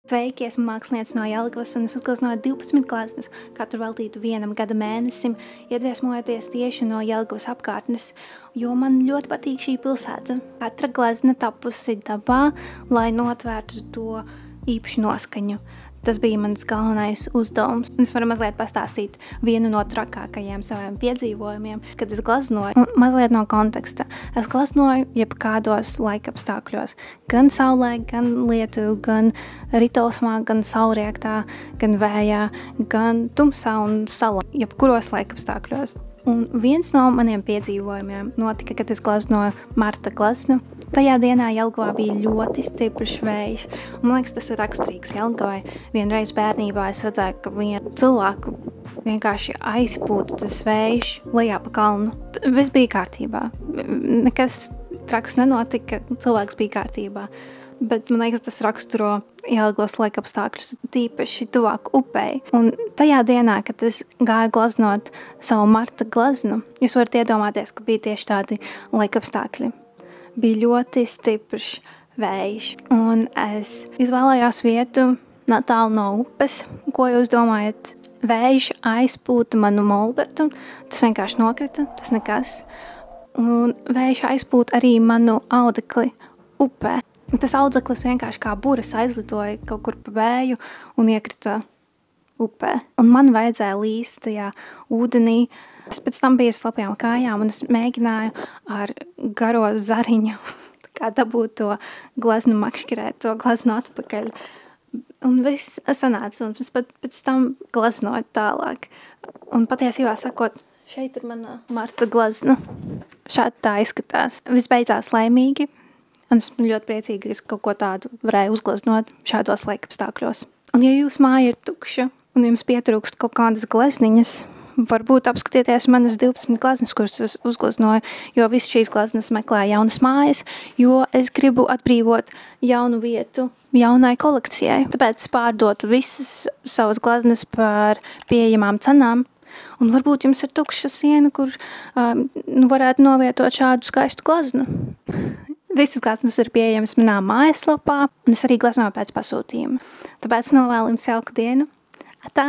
Sveiki, esmu māksliniece no Jelgavas un es uzgleznoju 12 gleznas, katru veltītu vienam gada mēnesim, iedvesmojoties tieši no Jelgavas apkārtnes, jo man ļoti patīk šī pilsēta. Katra glezna tapusi dabā, lai notvērtu to īpašu noskaņu. Tas bija mans galvenais uzdevums. Es varu mazliet pastāstīt vienu no trakākajiem saviem piedzīvojumiem, kad es gleznoju. Un mazliet no konteksta. Es gleznoju jebkādos laikapstākļos. Gan saulē, gan lietu, gan ritosmā, gan saulriektā, gan vējā, gan tumsā un salā. Jebkuros laikapstākļos. Un viens no maniem piedzīvojumiem notika, kad es gleznoju Marta gleznu. Tajā dienā Jelgavā bija ļoti stiprs vējš. Man liekas, tas ir raksturīgs Jelgavai. Vienreiz bērnībā es redzēju, ka vienu cilvēku vienkārši aizpūta tas vējš lejā pa kalnu. Viss bija kārtībā. Nekas traks nenotika, cilvēks bija kārtībā. Bet man liekas, tas raksturo Jelgavas laikapstākļus tīpaši tuvāk upei. Un tajā dienā, kad es gāju gleznot savu Marta gleznu, jūs varat iedomāties, ka bija tieši tādi laikapstākļi. Bija ļoti stiprs vējš. Un es izvēlējos vietu tālu no upes. Ko jūs domājat? Vējš aizpūta manu molbertu. Tas vienkārši nokrita, tas nekas. Un vējš aizpūta arī manu audekli upē. Tas audzeklis vienkārši kā buras aizlidoja kaut kur pa vēju un iekrita upē. Un man vajadzēja līst tajā ūdenī. Es pēc tam biju ar slapjām kājām un es mēģināju ar garo zariņu kā dabūt to gleznu makšķerēt, to gleznu atpakaļ. Un viss sanāca un es pat pēc tam gleznoju tālāk. Un patiesībā sakot, šeit ir mana Marta glezna. Šādi tā izskatās. Viss beidzās laimīgi. Un esmu ļoti priecīga, ka es kaut ko tādu varēju uzgleznot šādos laikapstākļos. Un ja jūsu māja ir tukša un jums pietrūkst kaut kādas glezniņas, varbūt apskatieties manas 12 gleznas, kuras es uzgleznoju, jo visas šīs gleznas meklē jaunas mājas, jo es gribu atbrīvot jaunu vietu jaunai kolekcijai. Tāpēc pārdotu visas savas gleznas par pieejamām cenām. Un varbūt jums ir tukša siena, kur varētu novietot šādu skaistu gleznu. Visas gleznas ir pieejamas manā mājaslapā, un es arī gleznoju pēc pasūtījuma. Tāpēc novēlu jums jauku dienu. Atā!